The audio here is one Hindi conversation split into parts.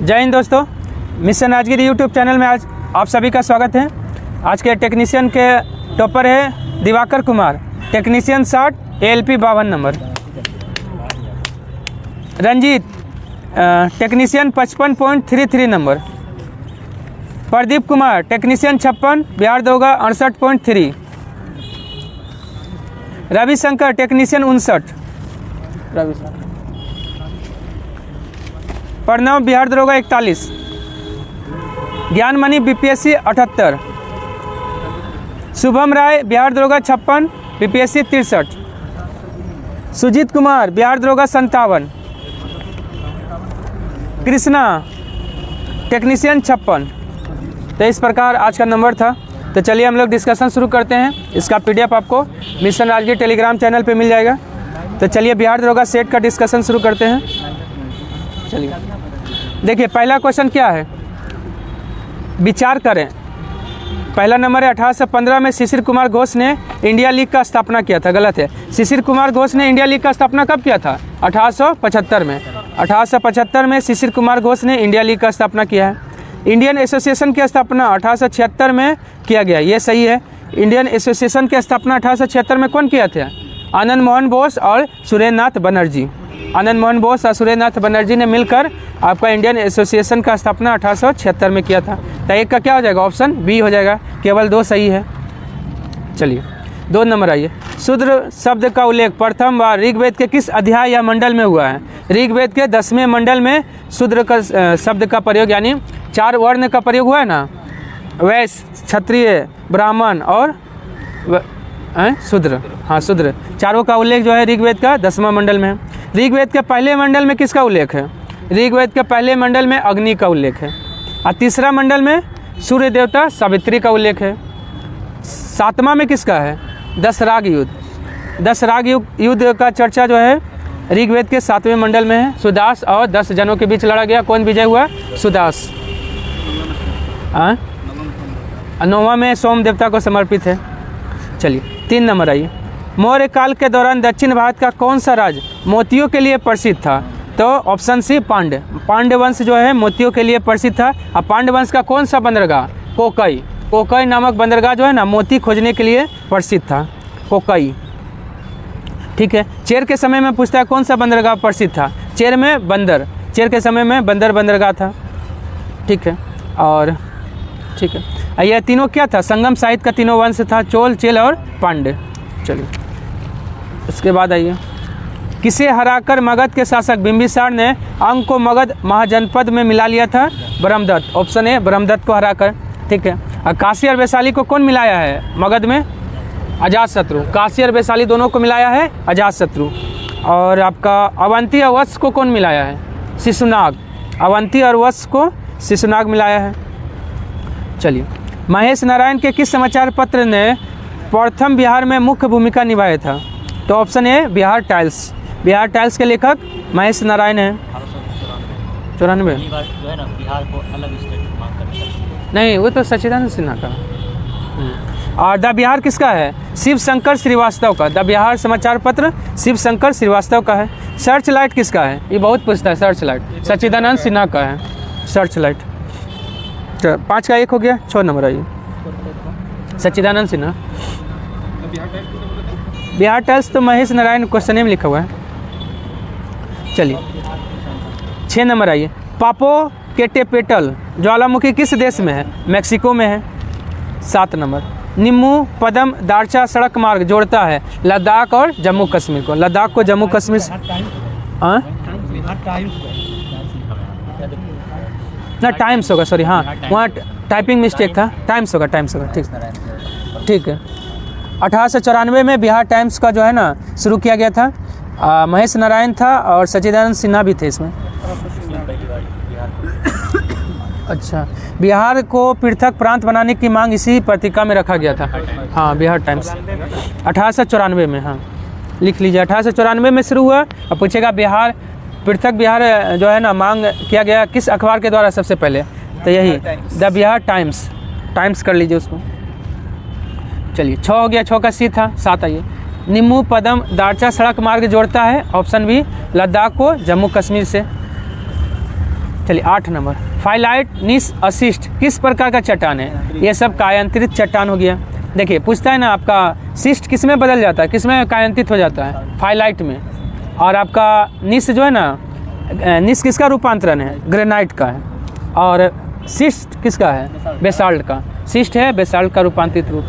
जय हिंद दोस्तों, मिशन राजगिरी यूट्यूब चैनल में आज आप सभी का स्वागत है। आज के टेक्नीशियन के टॉपर है Diwakar Kumar, technician 60 ALP 52 number. Ranjit technician 55.33 number. Pradeep Kumar technician 56 Bihar दोगा 68.3। रविशंकर टेक्नीशियन 59। प्रणव बिहार दरोगा 41। ज्ञानमणि BPSC 78। शुभम राय बिहार दरोगा 56 BPSC 63। सुजीत कुमार बिहार दरोगा 57। कृष्णा टेक्नीशियन 56। तो इस प्रकार आज का नंबर था। तो चलिए हम लोग डिस्कशन शुरू करते हैं। इसका PDF आपको मिशन राजगिरी टेलीग्राम चैनल पे मिल जाएगा। तो चलिए बिहार दरोगा सेट का डिस्कशन शुरू करते हैं। चलिए देखिए, पहला क्वेश्चन क्या है, विचार करें। पहला नंबर है 1815 में शिशिर कुमार घोष ने इंडिया लीग का स्थापना किया था। गलत है। शिशिर कुमार घोष ने इंडिया लीग का स्थापना कब किया था? 1875 में। 1875 में शिशिर कुमार घोष ने इंडिया लीग का स्थापना किया है। इंडियन एसोसिएशन की स्थापना 1876 में किया गया, ये सही है। इंडियन एसोसिएशन की स्थापना 1876 में कौन किया था? आनंद मोहन बोस और सुरेंद्रनाथ बनर्जी। आनंद मोहन बोस और सुरेंद्रनाथ बनर्जी ने मिलकर आपका इंडियन एसोसिएशन का स्थापना 1876 में किया था। तो एक का क्या हो जाएगा? ऑप्शन बी हो जाएगा। केवल 2 सही है। चलिए 2 नंबर आइए। शूद्र शब्द का उल्लेख प्रथम बार ऋग्वेद के किस अध्याय या मंडल में हुआ है? ऋग्वेद के 10वें मंडल में शूद्र का शब्द का प्रयोग, यानी 4 वर्ण का प्रयोग हुआ है ना, वैश्य, क्षत्रिय, ब्राह्मण और शूद्र। हाँ, शूद्र, चारों का उल्लेख जो है ऋग्वेद का 10वां मंडल में है। ऋग्वेद के पहले मंडल में किसका उल्लेख है? ऋग्वेद के पहले मंडल में अग्नि का उल्लेख है। और तीसरा मंडल में सूर्य देवता सावित्री का उल्लेख है। 7वां में किसका है? 10 राग युद्ध। 10 राग युद्ध का चर्चा जो है ऋग्वेद के 7वें मंडल में है। सुदास और 10 जनों के बीच लड़ा गया। कौन विजय हुआ? सुदास। 9वां में सोम देवता को समर्पित है। चलिए 3 नंबर आइए। मौर्य काल के दौरान दक्षिण भारत का कौन सा राज्य मोतियों के लिए प्रसिद्ध था? तो ऑप्शन सी पांड्य। पांड्य वंश जो है मोतियों के लिए प्रसिद्ध था। अब पांड्य वंश का कौन सा बंदरगाह? कोकई। कोकई नामक बंदरगाह जो है ना, मोती खोजने के लिए प्रसिद्ध था। कोकई, ठीक है। चेर के समय में पूछता है कौन सा बंदरगाह प्रसिद्ध था? चेर में बंदर, चेर के समय में बंदर बंदरगाह था, ठीक है। और ठीक है, यह तीनों क्या था? संगम साहित्य का तीनों वंश था, चोल, चेल और पांड्य। चलिए उसके बाद आइए। किसे हराकर मगध के शासक बिंबिसार ने अंग को मगध महाजनपद में मिला लिया था? ब्रह्मदत्त। ऑप्शन ए, ब्रह्मदत्त को हराकर, ठीक है। और काशी और वैशाली को कौन मिलाया है मगध में? अजातशत्रु। काशी और वैशाली दोनों को मिलाया है अजातशत्रु। और आपका अवंती और वत्स को कौन मिलाया है? शिशुनाग। अवंती और वत्स को शिशुनाग मिलाया है। चलिए, महेश नारायण के किस समाचार पत्र ने प्रथम बिहार में मुख्य भूमिका निभाया था? तो option A, Bihar times. Bihar times के लेखक महेश नारायण हैं। 94 नहीं, वो तो सच्चिदानंद सिन्हा का। और द बिहार किसका है? शिव शंकर श्रीवास्तव का। द बिहार समाचार पत्र शिव शंकर श्रीवास्तव का है। सर्च लाइट किसका है? ये बहुत पूछता है। सर्च लाइट सच्चिदानंद सिन्हा का है। Search light. 5 का 1 हो गया। 6 नंबर आइए। सच्चिदानंद सिन्हा। बिहार टाइम्स तो महेश नारायण क्वेश्चन में लिखा हुआ है। चलिए 6 नंबर आइए। पापोकेटेपेटल ज्वालामुखी किस देश में है? मैक्सिको में है। 7 नंबर। निम्बू पदम दारचा सड़क मार्ग जोड़ता है लद्दाख और जम्मू कश्मीर को। लद्दाख को जम्मू कश्मीर से ना, टाइम्स होगा, सॉरी। हाँ, वहाँ टाइपिंग मिस्टेक था। टाइम्स होगा, टाइम्स होगा, ठीक है। 1894 में बिहार टाइम्स का जो है ना शुरू किया गया था। महेश नारायण था और सच्चिदानंद सिन्हा भी थे इसमें। अच्छा, बिहार को पृथक प्रांत बनाने की मांग इसी पत्रिका में रखा गया था। हाँ, बिहार टाइम्स 1894 में। हाँ, लिख लीजिए। 1894 में शुरू हुआ। अब पूछेगा बिहार पृथक बिहार जो है ना मांग किया गया किस अखबार के द्वारा सबसे पहले? तो यही द बिहार टाइम्स। टाइम्स कर लीजिए उसको। चलिए 6 हो गया। 6 का सी था। 7 आइए। निम्बू पदम दारचा सड़क मार्ग जोड़ता है। ऑप्शन बी, लद्दाख को जम्मू कश्मीर से। चलिए 8 नंबर, फाइलाइट नीस असिस्ट किस प्रकार का चट्टान है? ये सब कायांतरित चट्टान हो गया। देखिए पूछता है ना आपका सिस्ट किस में बदल जाता है, किस में कायांतरित हो जाता है? फाइलाइट में। और आपका नीस जो है ना, नीस किसका रूपांतरण है? ग्रेनाइट का है। और सिस्ट किसका है? बेसाल्ट का। सिस्ट है बेसाल्ट का रूपांतरित रूप।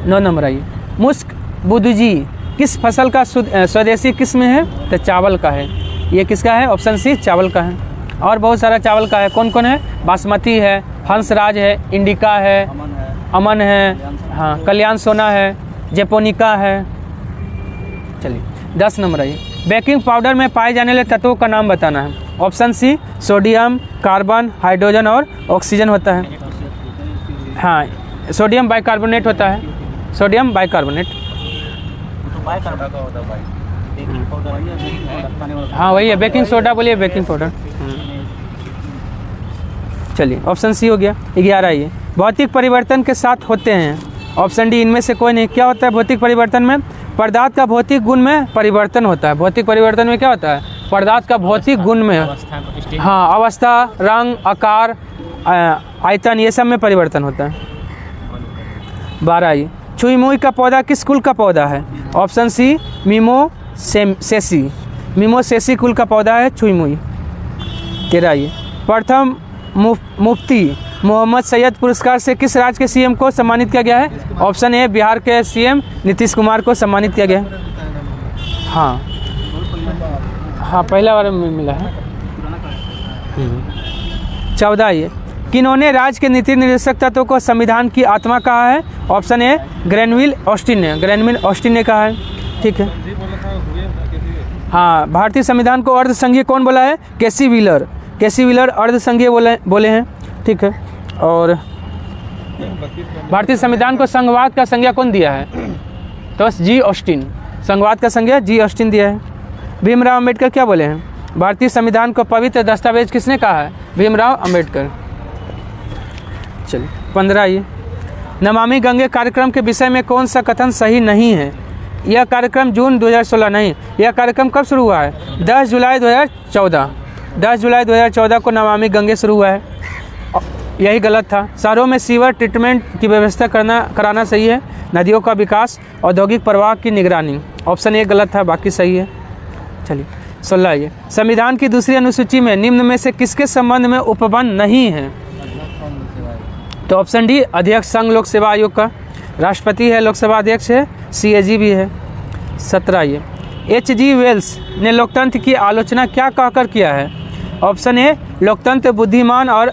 9 नंबर आइए, मुस्क बुदुजी किस फसल का स्वदेशी किस्म है? तो चावल का है। ये किसका है? ऑप्शन सी चावल का है। और बहुत सारा चावल का है, कौन कौन है? बासमती है, हंसराज है, इंडिका है, अमन है, हाँ कल्याण सोना है, जेपोनिका है। चलिए 10 नंबर आइए, बेकिंग पाउडर में पाए जाने वाले तत्वों का नाम बताना है। Option C sodium, carbon, hydrogen और ऑक्सीजन होता है। हाँ सोडियम बाइकार्बोनेट होता है, सोडियम बाइकार्बोनेट। हाँ वही है, बेकिंग सोडा बोलिए, बेकिंग पाउडर। चलिए ऑप्शन सी हो गया। 11 आइए, भौतिक परिवर्तन के साथ होते हैं। ऑप्शन डी इनमें से कोई नहीं। क्या होता है भौतिक परिवर्तन में? पदार्थ का भौतिक गुण में परिवर्तन होता है। भौतिक परिवर्तन में क्या होता है? पदार्थ का भौतिक गुण में, हाँ अवस्था, रंग, आकार, आयतन, ये सब में परिवर्तन होता है। 12 आइए, छुई मुई का पौधा किस कुल का पौधा है? ऑप्शन सी मीमोसेसी, मीमोसेसी कुल का पौधा है छुई मुई। 13 आइए, प्रथम मुफ्ती मोहम्मद सैयद पुरस्कार से किस राज्य के सीएम को सम्मानित किया गया है? ऑप्शन ए बिहार के सीएम नीतीश कुमार को सम्मानित किया गया है। हाँ हाँ पहला बार में मिला है। 14 आइए, किन्होंने राज्य के नीति निर्देशक तत्वों को संविधान की आत्मा कहा है? ऑप्शन ए ग्रेनविल ऑस्टिन ने, ग्रेनविल ऑस्टिन ने कहा है। ठीक है। हाँ भारतीय संविधान को अर्धसंघीय कौन बोला है? केसी व्हीलर, केसी व्हीलर अर्धसंघीय बोले हैं। ठीक है। और भारतीय संविधान को संघवाद का संज्ञा कौन दिया है? तो जी ऑस्टिन, संघवाद का संज्ञा जी ऑस्टिन दिया है। भीमराव अम्बेडकर क्या बोले हैं? भारतीय संविधान को पवित्र दस्तावेज किसने कहा है? भीमराव अम्बेडकर। चलिए 15 आइए, नमामि गंगे कार्यक्रम के विषय में कौन सा कथन सही नहीं है? यह कार्यक्रम जून 2016 नहीं, यह कार्यक्रम कब शुरू हुआ है? 10 जुलाई 2014, 10 जुलाई 2014 को नमामि गंगे शुरू हुआ है। यही गलत था। शहरों में सीवर ट्रीटमेंट की व्यवस्था कराना सही है। नदियों का विकास, औद्योगिक प्रवाह की निगरानी। ऑप्शन ए गलत था, बाकी सही है। चलिए 16 आइए, संविधान की दूसरी अनुसूची में निम्न में से किसके संबंध में उपबंध नहीं है? तो ऑप्शन डी अध्यक्ष संघ लोक सेवा आयोग का, राष्ट्रपति है, लोकसभा अध्यक्ष है, CAG भी है। 17 आइए, H.G. वेल्स ने लोकतंत्र की आलोचना क्या कहकर किया है? ऑप्शन ए लोकतंत्र बुद्धिमान और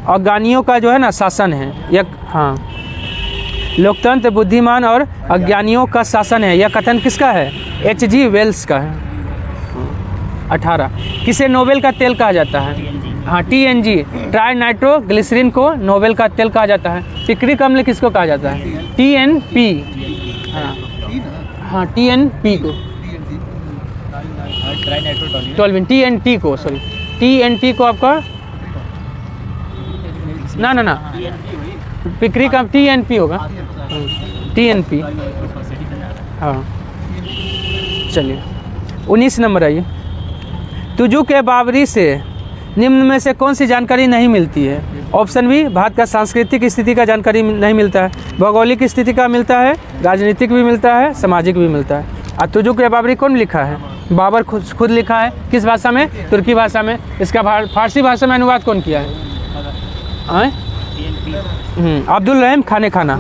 अज्ञानियों का जो है ना शासन है। यह हाँ लोकतंत्र बुद्धिमान और अज्ञानियों का शासन है, यह कथन किसका है? H.G. वेल्स का है। 18, किसे नोबेल का तेल कहा जाता है? हाँ TNG, ट्राई नाइट्रोग्लिसरीन को नोबेल का तेल कहा जाता है। पिक्रिक अम्ल किसको कहा जाता है? TNP, हाँ TNP को, TNT को, सॉरी TNT को आपका ना पिक्रिक अब TNP होगा, TNP। हाँ चलिए 19 नंबर आइए, तुजू के बाबरी से निम्न में से कौन सी जानकारी नहीं मिलती है? ऑप्शन बी भारत का सांस्कृतिक स्थिति का जानकारी नहीं मिलता है, भौगोलिक स्थिति का मिलता है, राजनीतिक भी मिलता है, सामाजिक भी मिलता है। और तुजू के बाबरी कौन लिखा है? बाबर खुद लिखा है। किस भाषा में? तुर्की भाषा में। इसका फारसी भाषा में अनुवाद कौन किया है? अब्दुल रहीम खाना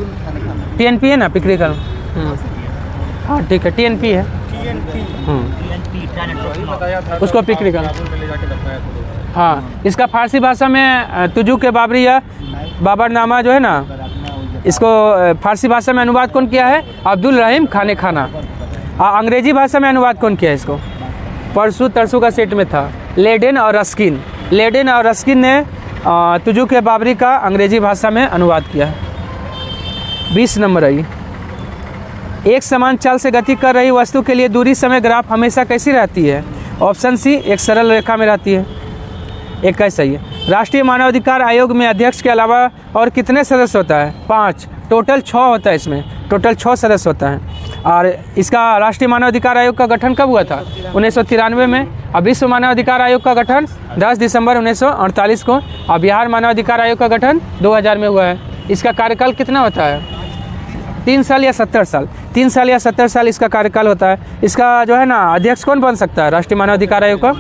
TNP है ना, पिक्री का। हाँ ठीक है TNP है। उसको पिक्री का, हाँ इसका फारसी भाषा में तुजू के बाबरी या बाबरनामा जो है ना, इसको फारसी भाषा में अनुवाद कौन किया है? अब्दुल रहीम खाना। अंग्रेजी भाषा में अनुवाद कौन किया है इसको? परसू तरसू का सेट में था, लेडेन और रस्किन। लेडेन और रस्किन ने तुजू के बाबरी का अंग्रेजी भाषा में अनुवाद किया है। 20 नंबर आई, एक समान चाल से गति कर रही वस्तु के लिए दूरी समय ग्राफ हमेशा कैसी रहती है? ऑप्शन सी एक सरल रेखा में रहती है। एक कैसा ही है। राष्ट्रीय मानवाधिकार आयोग में अध्यक्ष के अलावा और कितने सदस्य होता है? 5, टोटल 6 होता है। इसमें टोटल 6 सदस्य होता है। और इसका राष्ट्रीय मानवाधिकार आयोग का गठन कब हुआ था? 1993 में। अब विश्व मानवाधिकार आयोग का गठन 10 दिसंबर 1948 को, और बिहार मानवाधिकार आयोग का गठन 2000 में हुआ है। इसका कार्यकाल कितना होता है? 3 साल या 70 साल, 3 साल या 70 साल इसका कार्यकाल होता है। इसका जो है ना अध्यक्ष कौन बन सकता है राष्ट्रीय मानवाधिकार आयोग का?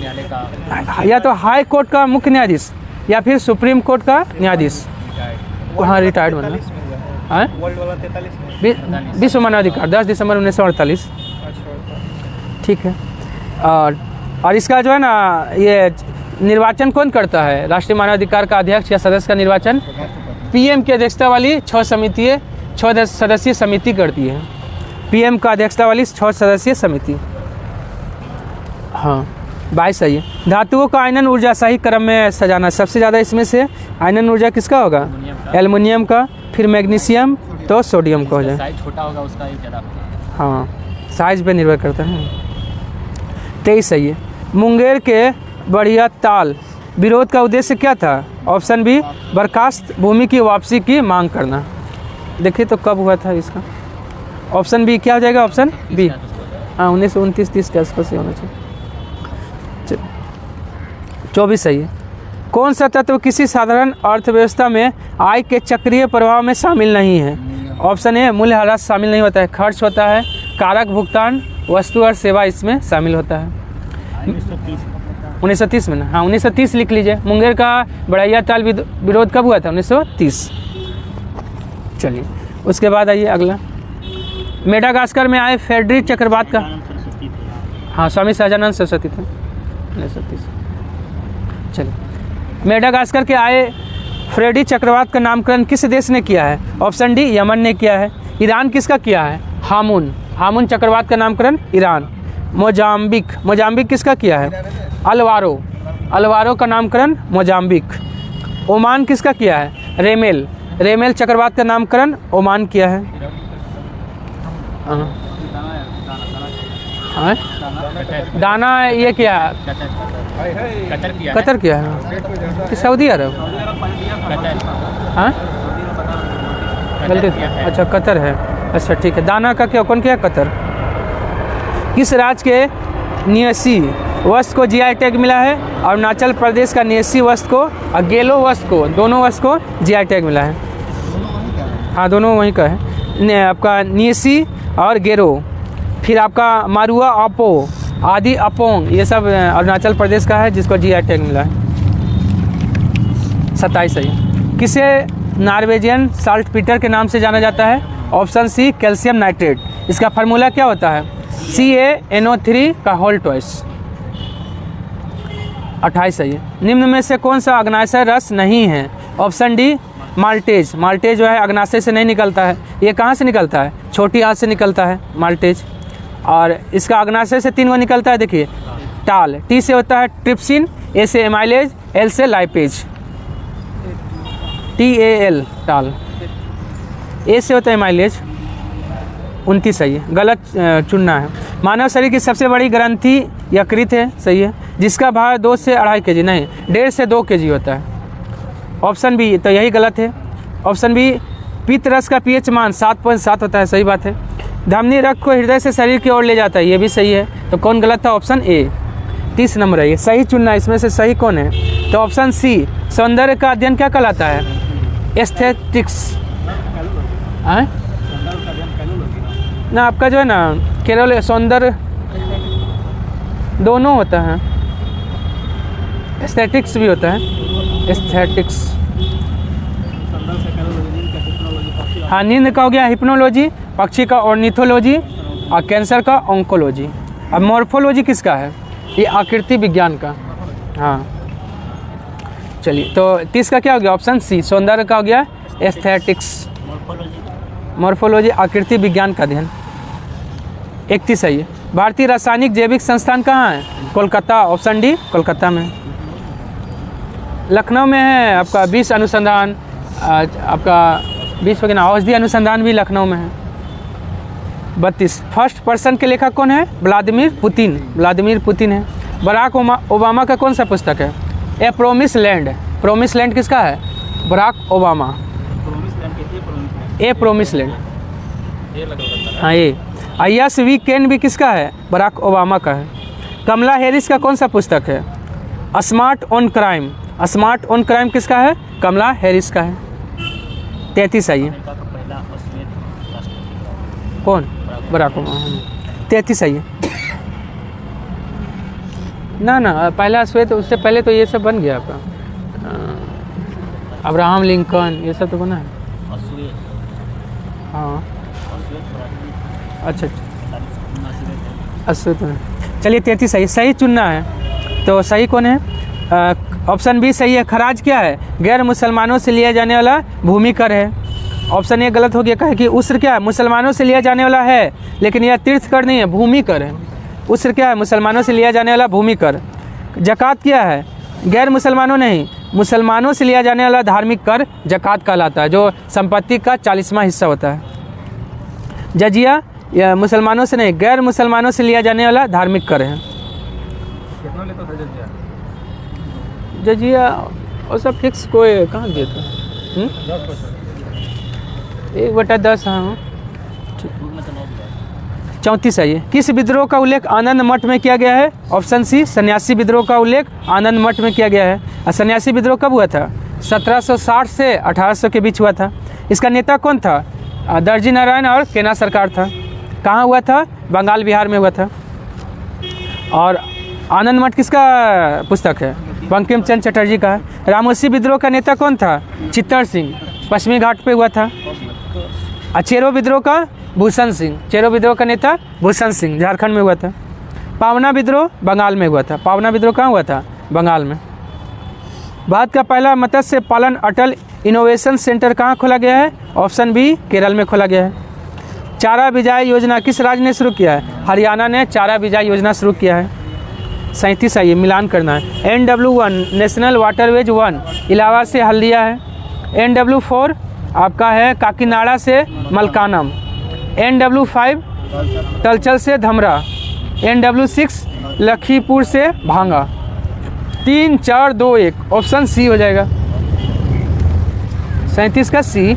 या तो हाई कोर्ट का मुख्य न्यायाधीश या फिर सुप्रीम कोर्ट का न्यायाधीश। हाँ, रिटायर्ड बनना है। विश्व मानवाधिकार 10 दिसंबर 1948, ठीक है। और इसका जो है ना ये निर्वाचन कौन करता है? राष्ट्रीय मानवाधिकार का अध्यक्ष या सदस्य का निर्वाचन पीएम की अध्यक्षता वाली 6 सदस्यीय समिति करती है। पीएम का अध्यक्षता वाली 6 सदस्यीय समिति। हाँ, 22 सही है। धातुओं का आयनन ऊर्जा सही क्रम में सजाना, सबसे ज़्यादा इसमें से आयनन ऊर्जा किसका होगा? एल्युमिनियम का, फिर मैग्नीशियम, तो सोडियम का हो जाए। साइज छोटा होगा उसका ही ज़्यादा। हाँ, साइज पे निर्भर करता है। 23 सही है। मुंगेर के बढ़िया ताल विरोध का उद्देश्य क्या था? ऑप्शन बी, बर्खास्त भूमि की वापसी की मांग करना। देखिए तो कब हुआ था इसका? ऑप्शन बी क्या हो जाएगा? ऑप्शन बी, हाँ 1929-30 के आसपास ही होना चाहिए। 24 सही है। कौन सा तत्व किसी साधारण अर्थव्यवस्था में आय के चक्रीय प्रभाव में शामिल नहीं है? ऑप्शन ए, मूल्यह्रास शामिल नहीं होता है, खर्च होता है, कारक भुगतान, वस्तु और सेवा इसमें शामिल होता है। 1930 में ना, हाँ 1930 लिख लीजिए। मुंगेर का बढ़िया ताल विरोध कब हुआ था? 1930। चलिए उसके बाद आइए अगला। मेडागास्कर में आए फेडरिक चक्रवात का, हाँ स्वामी सहजानंद सरस्वती थे 1930। चलिए, मेडागास्कर के आए फ्रेडी चक्रवात का नामकरण किस देश ने किया है? ऑप्शन डी, यमन ने किया है। ईरान किसका किया है? हामुन चक्रवात का नामकरण ईरान। मोजाम्बिक किसका किया है? अल्वारो का नामकरण मोजाम्बिक। ओमान किसका किया है? रेमेल चक्रवात का नामकरण ओमान किया है। हाँ, दाना ये क्या है? कतर किया है कि सऊदी अरब? हाँ, गलती, अच्छा कतर है, अच्छा ठीक है। दाना का क्या, कौन किया? कतर। किस राज्य के निवासी वस्तु को जीआई टैग मिला है? अरुणाचल प्रदेश का निवासी वस्तु को और गेलो वस्तु को, दोनों वस्तु को जीआई टैग मिला है। हाँ, दोनों वहीं का है, आपका निवासी और गेरो। फिर आपका मारुआ अपो, आदि अपोंग, ये सब अरुणाचल प्रदेश का है जिसको जीआई टैग मिला है। 27 सही। किसे नॉर्वेजियन साल्टपीटर के नाम से जाना जाता है? Option C, calcium nitrate. इसका फार्मूला क्या होता है? CaNO3 का होल ट्वाइस। 28 सही है। निम्न में से कौन सा अग्नाशय रस नहीं है? ऑप्शन डी, माल्टेज जो है अग्नाशय से नहीं निकलता है। ये कहाँ से निकलता है? छोटी आंत से निकलता है माल्टेज। और इसका अग्नाशय से 3 गो निकलता है, देखिए। टाल, टी से होता है ट्रिप्सिन, ए से एमाइलेज, एल से लाइपेज। TAL टाल। ए से होता है एमाइलेज। 29 सही है, गलत चुनना है। मानव शरीर की सबसे बड़ी ग्रंथि यकृत है, सही है, जिसका भार 2 से 2.5 kg नहीं, 1.5 से 2 kg होता है। ऑप्शन बी, तो यही गलत है। ऑप्शन बी, पित्त रस का pH मान 7.7 होता है, सही बात है। धमनी रक्त को हृदय से शरीर की ओर ले जाता है, ये भी सही है। तो कौन गलत था? Option A. 30 नंबर है ये, सही चुनना है। इसमें से सही कौन है? तो ऑप्शन सी, सौंदर्य का अध्ययन क्या कहलाता है? एस्थेटिक्स। ना आपका जो है ना केवल सौंदर्य दोनों होता है, एस्थेटिक्स भी होता है, एस्थेटिक्स। हाँ, नींद का हो गया हिप्नोलॉजी, पक्षी का ऑर्निथोलॉजी, और कैंसर का ऑन्कोलॉजी। अब मॉर्फोलॉजी किसका है? ये आकृति विज्ञान का। हाँ चलिए, तो 30 का क्या हो गया? ऑप्शन सी, सौंदर्य का हो गया एस्थेटिक्स। मॉर्फोलॉजी आकृति विज्ञान का अध्ययन। 31 सही है। भारतीय रासायनिक जैविक संस्थान कहाँ है? कोलकाता। ऑप्शन डी, कोलकाता में। लखनऊ में है आपका विष अनुसंधान, आपका विश्व के औषधि अनुसंधान भी लखनऊ में है। 32 फर्स्ट पर्सन के लेखक कौन है? व्लादिमीर पुतिन है। बराक ओबामा का कौन सा पुस्तक है? A promise land. Promise land किसका है? Barack Obama. A promise land, हाँ ये। यस वी कैन भी किसका है? बराक ओबामा का है। कमला हैरिस का कौन सा पुस्तक है? Smart on crime. Smart on crime किसका है? कमला हैरिस का है। 33 आइए। कौन? Barack Obama. 33 आइए। ना पहला श्वेत, उससे पहले तो ये सब बन गया आपका, अब्राहम लिंकन, ये सब तो बना है। हाँ अच्छा अश्वेत। चलिए 33 सही, सही चुनना है। तो सही कौन है? ऑप्शन बी सही है। खराज क्या है? गैर मुसलमानों से लिया जाने वाला भूमि कर है। ऑप्शन ए गलत हो गया, कहे कि उसर क्या है? मुसलमानों से लिया जाने वाला है, लेकिन यह तीर्थ कर नहीं है, भूमि कर है। उसर क्या है? मुसलमानों से लिया जाने वाला भूमि कर। जकात क्या है? गैर मुसलमानों नहीं, मुसलमानों से लिया जाने वाला धार्मिक कर जकात कहलाता है, जो संपत्ति का 40वां हिस्सा होता है। जजिया या मुसलमानों से नहीं, गैर मुसलमानों से लिया जाने वाला धार्मिक कर है। कितना लेता था जजिया? जजिया और सब फिक्स कोई कहाँ देता है? 1/10। हाँ 34 है ये। किस विद्रोह का उल्लेख आनंद मठ में किया गया है? ऑप्शन सी सन्यासी विद्रोह का उल्लेख आनंद मठ में किया गया है। और सन्यासी विद्रोह कब हुआ था? 1760 से 1800 के बीच हुआ था। इसका नेता कौन था? दर्जी नारायण और केना सरकार था। कहाँ हुआ था? बंगाल बिहार में हुआ था। और आनंद मठ किसका पुस्तक है? बंकिम चंद्र चटर्जी का है। रामोसी विद्रोह का नेता कौन था? चित्तर सिंह, पश्चिमी घाट पे हुआ था। चेरो विद्रोह का भूषण सिंह, चेरो विद्रोह का नेता भूषण सिंह, झारखंड में हुआ था। पावना विद्रोह बंगाल में हुआ था। पावना विद्रोह कहाँ हुआ था? बंगाल में। भारत का पहला मत्स्य पालन अटल इनोवेशन सेंटर कहाँ खोला गया है? ऑप्शन बी केरल में खोला गया है। चारा बिजाई योजना किस राज्य ने शुरू किया है? हरियाणा ने चारा बिजाई योजना शुरू किया है। 37 आइए, मिलान करना है। NW1 नेशनल वाटरवेज 1 इलाहाबाद से हल्दिया है। NW4 आपका है काकीनाडा से मलकानम। NW5 तलचल से धमरा। NW6 लखीमपुर से भांगा। 3 4 2 1 ऑप्शन सी हो जाएगा। 37 का सी,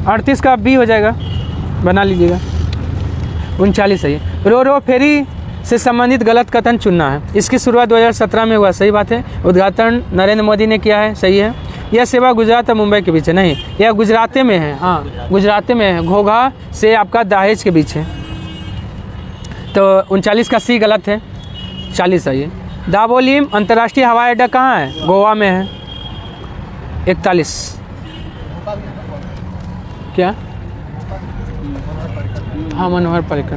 38 का बी हो जाएगा, बना लीजिएगा। 39 है। रो रो फेरी से संबंधित गलत कथन चुनना है। इसकी शुरुआत 2017 में हुआ, सही बात है। उद्घाटन नरेंद्र मोदी ने किया है, सही है। यह सेवा गुजरात और मुंबई के बीच है, नहीं, यह गुजरात में है। हाँ गुजरात में है, घोघा से आपका दहेज के बीच है। तो 39 का सी गलत है। 40 है ये। दावोलिम अंतर्राष्ट्रीय हवाई अड्डा कहाँ है? गोवा में है। 41 क्या? हाँ मनोहर पर्रिकर।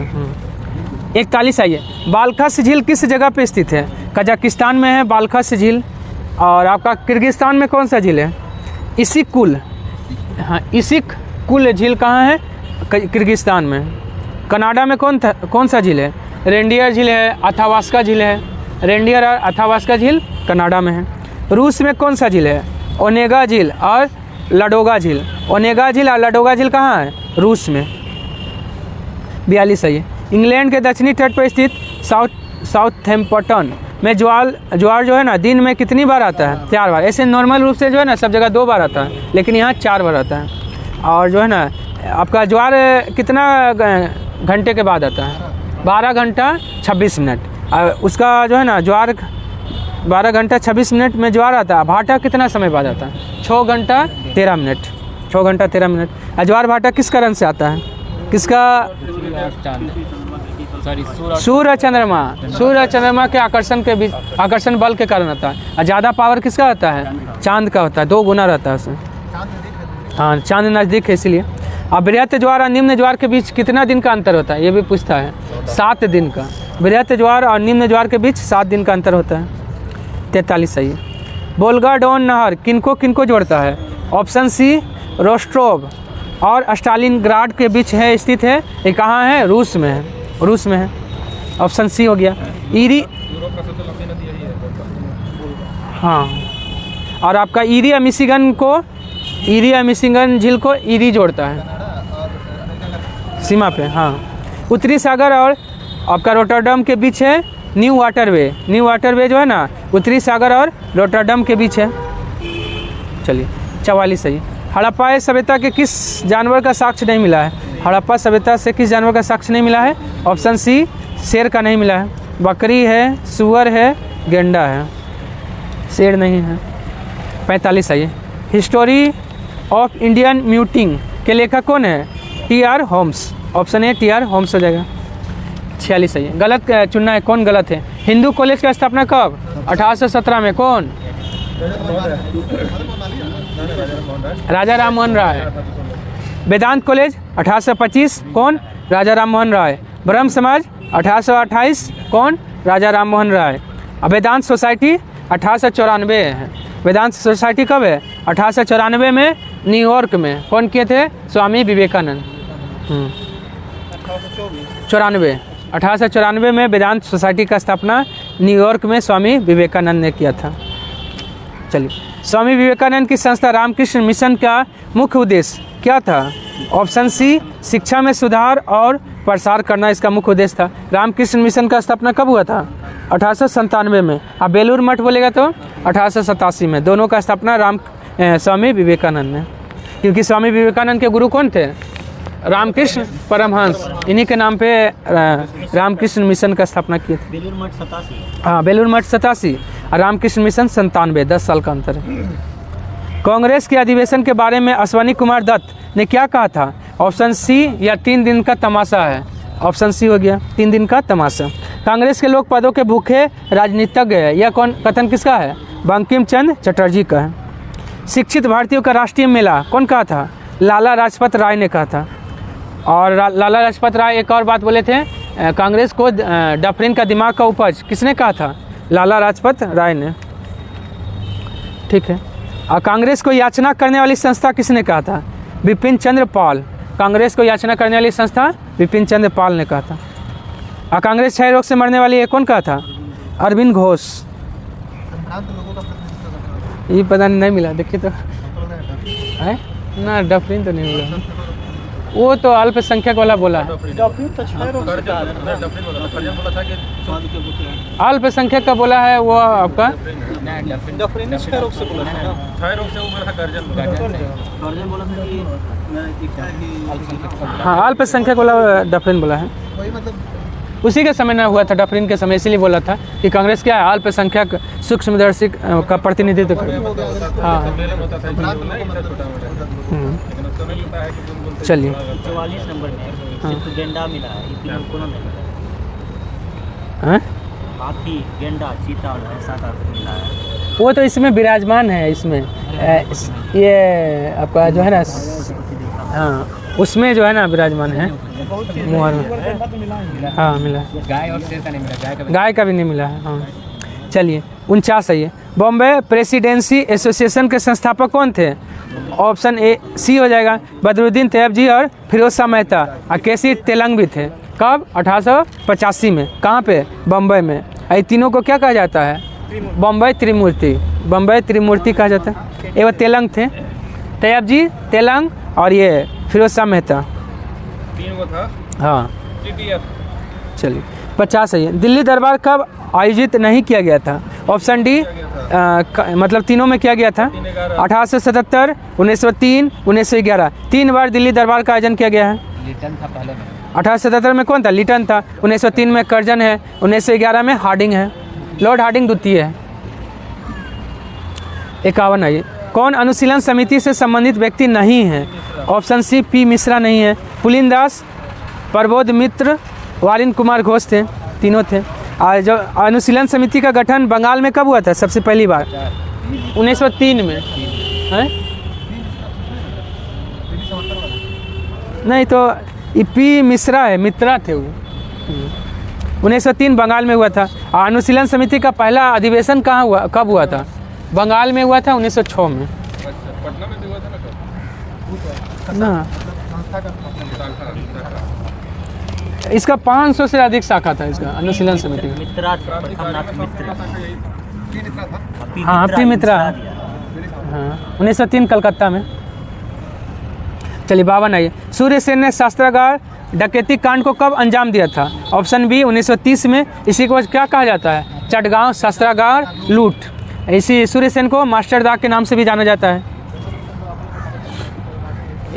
41 आइए। बालखस झील किस जगह पे स्थित है? कजाकिस्तान में है बालखस झील। और आपका किर्गिस्तान में कौन सा झील है? इसिक कुल। हाँ इसिक कुल झील कहाँ है? किर्गिस्तान में। कनाडा में कौन सा झील है? रेंडियर झील है, अथावास्का झील है। रेंडियर और अथावास्का झील कनाडा में है। रूस में कौन सा झील है? ओनेगा झील और लाडोगा झील। ओनेगा झील और लाडोगा झील कहाँ है? रूस में। 42 है ये। इंग्लैंड के दक्षिणी तट पर स्थित साउथहैम्पटन में ज्वार जो है ना दिन में कितनी बार आता है? 4 बार। ऐसे नॉर्मल रूप से जो है ना सब जगह 2 बार आता है, लेकिन यहाँ 4 बार आता है। और जो है ना आपका ज्वार कितना घंटे के बाद आता है? 12 घंटा 26 मिनट। उसका जो है ना ज्वार 12 घंटा 26 मिनट में ज्वार आता है। भाटा कितना समय बाद आता है? 6 घंटा 13 मिनट। 6 घंटा 13 मिनट। ज्वार भाटा किस कारण से आता है? किसका? सूर्य चंद्रमा। सूर्य चंद्रमा के आकर्षण बल के कारण आता है। और ज़्यादा पावर किसका आता है? चांद का होता है, 2 गुना रहता है उसमें। हाँ चांद नज़दीक है इसलिए। अब बृहत ज्वार और निम्न ज्वार के बीच कितना दिन का अंतर होता है? ये भी पूछता है। 7 दिन का। बृहत ज्वार और निम्न ज्वार के बीच 7 दिन का अंतर होता है। 43 सही है। वोल्गा डॉन नहर किनको जोड़ता है? ऑप्शन सी रोस्टोव और स्टालिनग्राड के बीच है, स्थित है। ये कहाँ है? रूस में है। रूस में है। ऑप्शन सी हो गया। ईरी, हाँ। और आपका ईरी मिशिगन झील को ईरी जोड़ता है सीमा पे। हाँ उत्तरी सागर और आपका रोटरडम के बीच है न्यू वाटरवे। न्यू वाटरवे जो है ना उत्तरी सागर और रोटरडम के बीच है। चलिए 44 सही। हड़प्पा सभ्यता के किस जानवर का साक्ष्य नहीं मिला है? हड़प्पा सभ्यता से किस जानवर का साक्ष्य नहीं मिला है? ऑप्शन सी शेर का नहीं मिला है। बकरी है, सुअर है, गेंडा है, शेर नहीं है। 45 आइए। हिस्टोरी ऑफ इंडियन म्यूटिंग के लेखक कौन है? T R. Holmes. Option A T R. Holmes हो जाएगा। 46 आइए। गलत चुनना है, कौन गलत है? हिंदू कॉलेज का स्थापना कब? 1817 में। कौन? राजा राम मोहन राय। वेदांत कॉलेज 1825। कौन? राजा राम मोहन राय। ब्रह्म समाज 1828। कौन? राजा राम मोहन राय। वेदांत सोसाइटी 1894 है। वेदांत सोसाइटी कब है? 1894 में न्यूयॉर्क में। कौन किए थे? स्वामी विवेकानंद। 1894 में वेदांत सोसाइटी का स्थापना न्यूयॉर्क में स्वामी विवेकानंद ने किया था। चलिए, स्वामी विवेकानंद की संस्था रामकृष्ण मिशन का मुख्य उद्देश्य क्या था? ऑप्शन सी शिक्षा में सुधार और प्रसार करना इसका मुख्य उद्देश्य था। रामकृष्ण मिशन का स्थापना कब हुआ था? 1897 में। अब बेलूर मठ बोलेगा तो 1887 में। दोनों का स्थापना स्वामी विवेकानंद ने, क्योंकि स्वामी विवेकानंद के गुरु कौन थे? रामकृष्ण परमहंस। इन्हीं के नाम पे रामकृष्ण मिशन का स्थापना किए थे। बेलूर मठ 87। हाँ, बेलूर मठ 87 और रामकृष्ण मिशन 97। 10 साल का अंतर है। कांग्रेस के अधिवेशन के बारे में अश्वनी कुमार दत्त ने क्या कहा था? ऑप्शन सी या 3 दिन का तमाशा है। ऑप्शन सी हो गया, 3 दिन का तमाशा। कांग्रेस के लोग पदों के भूखे राजनीतिज्ञ है, यह कौन कथन किसका है? बंकिम चंद्र चटर्जी का है। शिक्षित भारतीयों का राष्ट्रीय मेला कौन कहा था? लाला लाजपत राय ने कहा था। और लाला लाजपत राय एक और बात बोले थे, कांग्रेस को डफरिन का दिमाग का उपज किसने कहा था? लाला लाजपत राय ने। ठीक है। और कांग्रेस को याचना करने वाली संस्था किसने कहा था? बिपिन चंद्र पाल। कांग्रेस को याचना करने वाली संस्था बिपिन चंद्र पाल ने कहा था। और कांग्रेस क्षय रोग से मरने वाली है कौन कहा था? अरविंद घोष। ये पता नहीं मिला, देखिए तो है ना, डफरिन तो नहीं मिला। वो तो अल्पसंख्यक वाला बोला है। अल्पसंख्यक का बोला है वो आपका। हाँ, अल्पसंख्यक वाला डफरिन बोला है। उसी के समय ना हुआ था, डफरिन के समय, इसीलिए बोला था कि कांग्रेस क्या है? अल्पसंख्यक सूक्ष्मदर्शी का प्रतिनिधित्व कर। हाँ, चलिए। 44 नंबर में सिर्फ गेंडा मिला है, ये तीनों कोनो नहीं मिला। हाँ? हाथी, गेंडा, चीता और भैंसा का मिला है। वो तो इसमें विराजमान है, इसमें ये आपका जो है ना, हाँ, उसमें जो है ना विराजमान है मुहर में। हाँ, मिला है। गाय और शेर का नहीं मिला, गाय का भी नहीं मिला है। हाँ, चलिए। 49 है ये। बॉम्बे प्रेसिडेंसी एसोसिएशन के संस्थापक कौन थे? ऑप्शन ए सी हो जाएगा, बदरुद्दीन तैयब जी और फिरोज शाह मेहता। और केसी तेलंग भी थे। कब? 1885 में। कहाँ पे? बम्बई में। ये तीनों को क्या कहा जाता है? बम्बई त्रिमूर्ति। बम्बई त्रिमूर्ति कहा जाता है। ये वो तेलंग थे, तैयब जी, तेलंग और ये फिरोज शाह मेहता। 3 को था। हाँ, TTF। चलिए। 50 है ये। दिल्ली दरबार कब आयोजित नहीं किया गया था? ऑप्शन डी मतलब तीनों में किया गया था। 1877, 1903, 1911। 3 बार दिल्ली दरबार का आयोजन किया गया है। लिटन था पहले में। 1877 में कौन था? लिटन था। 1903 में कर्जन है। 1911 में हार्डिंग है, लॉर्ड हार्डिंग द्वितीय है। 51 है ये। कौन अनुशीलन समिति से संबंधित व्यक्ति नहीं है? ऑप्शन सी पी मिश्रा नहीं है। पुलिन दास, प्रबोध मित्र, वालिन कुमार घोष थे, तीनों थे। और जो अनुशीलन समिति का गठन बंगाल में कब हुआ था सबसे पहली बार? 1903 में है? नहीं तो पी मिश्रा है, मित्रा थे वो। 1903 बंगाल में हुआ था। और अनुशीलन समिति का पहला अधिवेशन कहाँ हुआ, कब हुआ था? बंगाल में हुआ था 1906 में। पटना में भी हुआ था ना। इसका 500 से अधिक शाखा था इसका, अनुशीलन समिति में। मित्रा थे, प्रथमनाथ मित्र। हाँ, पी मित्रा। हाँ, 1903 कलकत्ता में। चलिए। 52 आइए। सूर्य सेन ने शास्त्रागार डकैती कांड को कब अंजाम दिया था? ऑप्शन बी 1930 में। इसी को क्या कहा जाता है? चटगांव शास्त्रागार लूट। इसी सूर्य सेन को मास्टर दाग के नाम से भी जाना जाता है।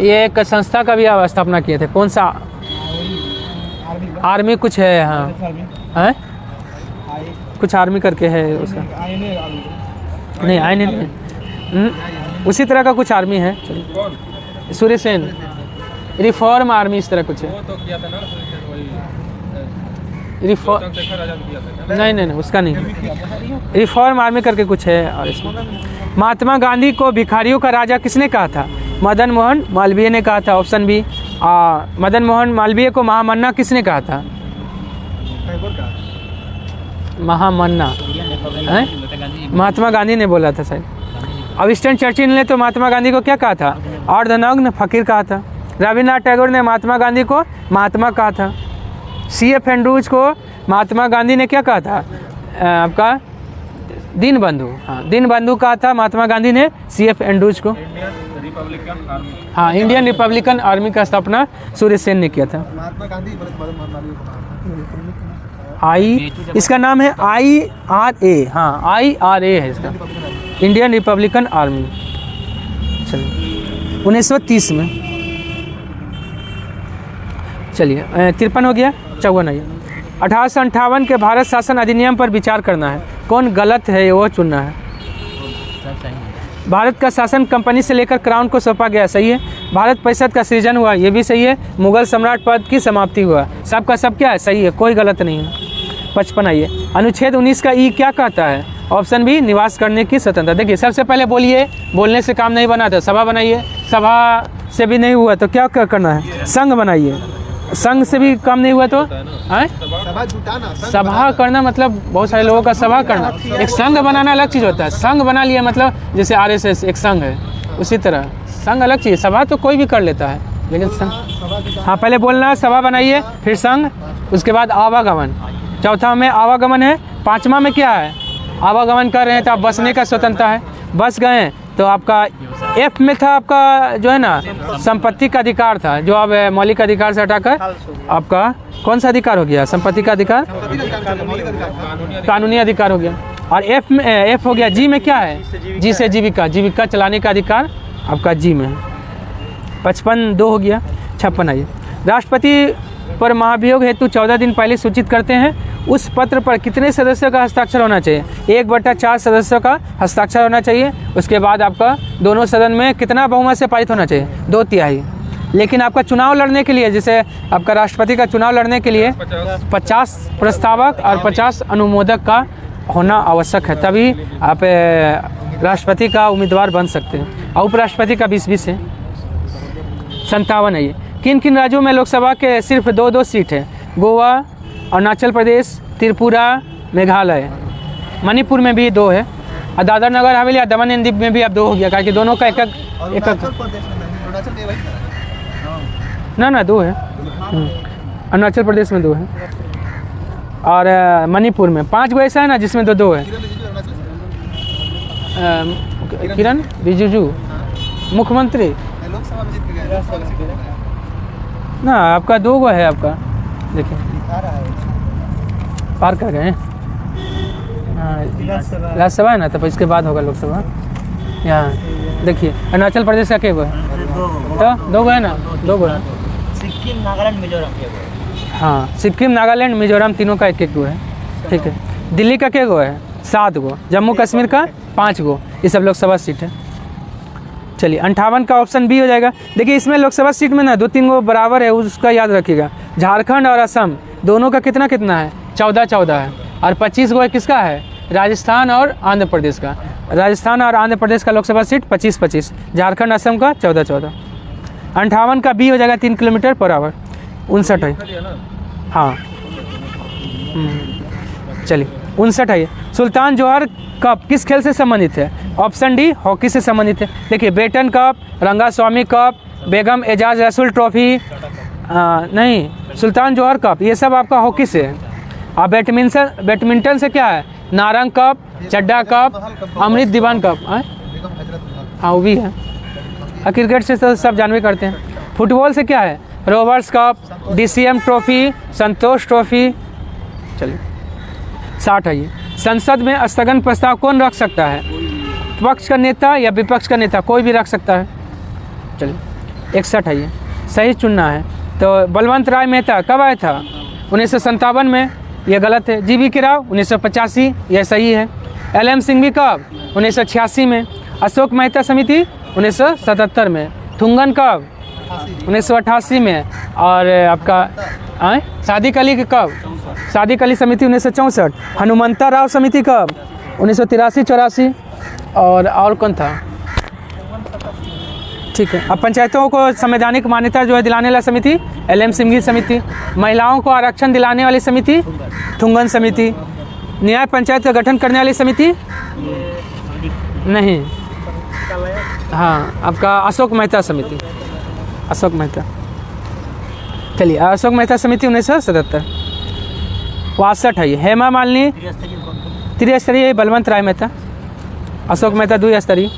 ये एक संस्था का भी स्थापना किए थे। कौन सा? आर्मी कुछ है। हाँ, है कुछ आर्मी करके है उसका, नहीं आईने नहीं, उसी तरह का कुछ आर्मी है। चलिए, सूर्य सेन, रिफॉर्म आर्मी इस तरह कुछ है। वो तो किया था ना वही रिफॉर्म, चंद्रशेखर आजाद किया था। नहीं उसका नहीं, रिफॉर्म आर्मी करके कुछ है। और इसमें महात्मा गांधी को भिखारियों का राजा किसने कहा था? मदन मोहन मालवीय ने कहा था, ऑप्शन बी। मदन मोहन मालवीय को महामन्ना किसने कहा था? महामन्ना हैं? महात्मा गांधी ने बोला था शायद। विंस्टन चर्चिल ने तो महात्मा गांधी को क्या कहा था? अर्धनग्न फकीर कहा था। रविन्द्रनाथ टैगोर ने महात्मा गांधी को महात्मा कहा था। CF एंड्रूज को महात्मा गांधी ने क्या कहा था? आपका दीन बंधु, हाँ दीन बंधु कहा था महात्मा गांधी ने CF एंड्रूज को। रिपब्लिकन आर्मी, हाँ, इंडियन रिपब्लिकन आर्मी का स्थापना सूर्य सेन ने किया था। महात्मा गांधी इसका नाम है IRA, हाँ IRA है इसका, इंडियन रिपब्लिकन आर्मी। चलिए 1930 में। चलिए 53 हो गया, 54 आइए। 1858 के भारत शासन अधिनियम पर विचार करना है, कौन गलत है वो चुनना है। भारत का शासन कंपनी से लेकर क्राउन को सौंपा गया, सही है। भारत परिषद का सृजन हुआ, ये भी सही है। मुगल सम्राट पद की समाप्ति हुआ, सबका सब क्या है, सही है, कोई गलत नहीं है। 55 आइए। अनुच्छेद 19 का ई क्या कहता है? ऑप्शन बी, निवास करने की स्वतंत्रता। देखिए सबसे पहले बोलिए, बोलने से काम नहीं बना था, सभा बनाइए। सभा से भी नहीं हुआ तो क्या करना है? संघ बनाइए। संघ से भी काम नहीं हुआ तो सभा जुटाना, सभा करना, मतलब बहुत सारे लोगों का सभा करना। एक संघ बनाना अलग चीज़ होता है। संघ बना लिया मतलब जैसे RSS एक संघ है, उसी तरह संघ अलग चीज़। सभा तो कोई भी कर लेता है, लेकिन संघ, हाँ पहले बोलना सभा बनाइए, फिर संघ, उसके बाद आवागमन। चौथा में आवागमन है। 5वां में क्या है? आवागमन कर रहे हैं तो आप बसने का स्वतंत्रता है, बस गए तो आपका F में था आपका जो है ना संपत्ति का अधिकार था, जो अब मौलिक अधिकार से हटाकर आपका कौन सा अधिकार हो गया? संपत्ति का अधिकार, कानूनी अधिकार हो गया। और F में F हो गया। G में क्या है? G से जीविका, जीविका चलाने का अधिकार आपका G में है। 55 2 हो गया। 56 आइए। राष्ट्रपति पर महाभियोग हेतु 14 दिन पहले सूचित करते हैं, उस पत्र पर कितने सदस्यों का हस्ताक्षर होना चाहिए? 1/4 सदस्यों का हस्ताक्षर होना चाहिए। उसके बाद आपका दोनों सदन में कितना बहुमत से पारित होना चाहिए? 2/3। लेकिन आपका चुनाव लड़ने के लिए, जैसे आपका राष्ट्रपति का चुनाव लड़ने के लिए 50 प्रस्तावक और 50 अनुमोदक का होना आवश्यक है, तभी आप राष्ट्रपति का उम्मीदवार बन सकते हैं। और उपराष्ट्रपति का 20-20 है। 57 है ये। किन किन राज्यों में लोकसभा के सिर्फ 2-2 सीट है? गोवा, अरुणाचल प्रदेश, त्रिपुरा, मेघालय। मणिपुर में भी 2 है। और दादर नगर हवेली या दमन एंड दीव में भी अब 2 हो गया, क्योंकि दोनों का एक ना 2 है। अरुणाचल प्रदेश में 2 है और मणिपुर में 5 गो ऐसा है ना जिसमें 2-2 है। किरण रिजिजू मुख्यमंत्री ना, आपका 2 गो है आपका, देखिए पार कर गए हैं। हाँ राज्यसभा है ना, तो इसके बाद होगा लोकसभा। यहाँ देखिए अरुणाचल प्रदेश का क्या गो है? तो 2 गो है ना, 2 गो है। सिक्किम, नागालैंड, मिजोरम के हाँ, सिक्किम, नागालैंड, मिजोरम तीनों का 1-1 गो है, ठीक है। दिल्ली का क्या गो है? 7 गो। जम्मू कश्मीर का 5 गो। ये सब लोकसभा सीट है। चलिए 58 का ऑप्शन बी हो जाएगा। देखिए इसमें लोकसभा सीट में ना 2-3 गो बराबर है, उसका याद रखिएगा। झारखंड और असम दोनों का कितना कितना है? 14-14 है। और 25 गो किसका है? राजस्थान और आंध्र प्रदेश का। राजस्थान और आंध्र प्रदेश का लोकसभा सीट 25-25, झारखंड असम का 14-14। 58 का बी हो जाएगा 3 किलोमीटर पर आवर। 59 है। हाँ चलिए 59 है। सुल्तान जोहर कप किस खेल से संबंधित है? ऑप्शन डी, हॉकी से संबंधित है। देखिए बेटन कप, रंगास्वामी कप, बेगम एजाज रसूल ट्रॉफी, नहीं सुल्तान जोहर कप, ये सब आपका हॉकी से है। और बैडमिंटन से क्या है? नारंग कप, चड्डा कप, अमृत दीवान कप, हाँ वो भी है। और क्रिकेट से तो सब जानवे करते हैं। फुटबॉल से क्या है? रोवर्स कप, DCM ट्रॉफी, संतोष ट्रॉफी। चलिए 60 है ये। संसद में स्थगन प्रस्ताव कौन रख सकता है? पक्ष का नेता या विपक्ष का नेता, कोई भी रख सकता है। चलिए 61 है ये, सही चुनना है। तो बलवंत राय मेहता कब आया था? 1957 में। ये गलत है। GB की राव 1985, यह सही है। LM सिंघवी कब? 1986 में। अशोक मेहता समिति 1977 में। थुंगन कब? 1988 में। और आपका सादिक अली कब? सादिक अली समिति 1964। हनुमंता राव समिति कब? 1983-84। और कौन था? ठीक है। अब पंचायतों को संवैधानिक मान्यता जो है दिलाने वाली समिति LM सिंघवी समिति। महिलाओं को आरक्षण दिलाने वाली समिति थुंगन समिति। न्याय पंचायत का गठन करने वाली समिति नहीं, हाँ आपका अशोक मेहता समिति, अशोक मेहता। चलिए अशोक मेहता समिति 1977। 62 है ये। हेमा मालिनी त्रिस्तरीय बलवंत राय मेहता। अशोक मेहता 2 स्तरीय।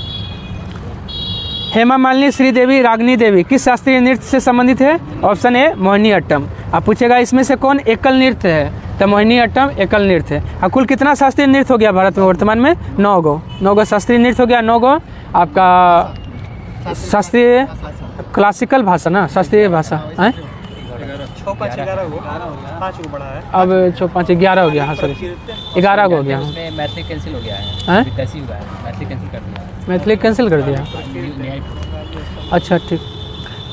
हेमा मालिनी श्रीदेवी रागनी देवी किस शास्त्रीय नृत्य से संबंधित है? Option A Mohiniyattam. अब पूछेगा इसमें से कौन एकल नृत्य है, तो मोहिनी अट्टम एकल नृत्य है। अब कुल कितना शास्त्रीय नृत्य हो गया भारत में वर्तमान में? 9 गो शास्त्रीय नृत्य हो गया। 9 गो आपका शास्त्रीय क्लासिकल भाषा ना, शास्त्रीय भाषा है। 6 5 11 हो, 5 को बढ़ा है। अब 6 5 11 हो गया। हाँ सॉरी 11 हो गया। उसमें मैथिली कैंसिल हो गया है, हैं? कैसे हुआ है? मैथिली कैंसिल कर दिया, मैथिली कैंसिल कर दिया। न्याय। अच्छा ठीक,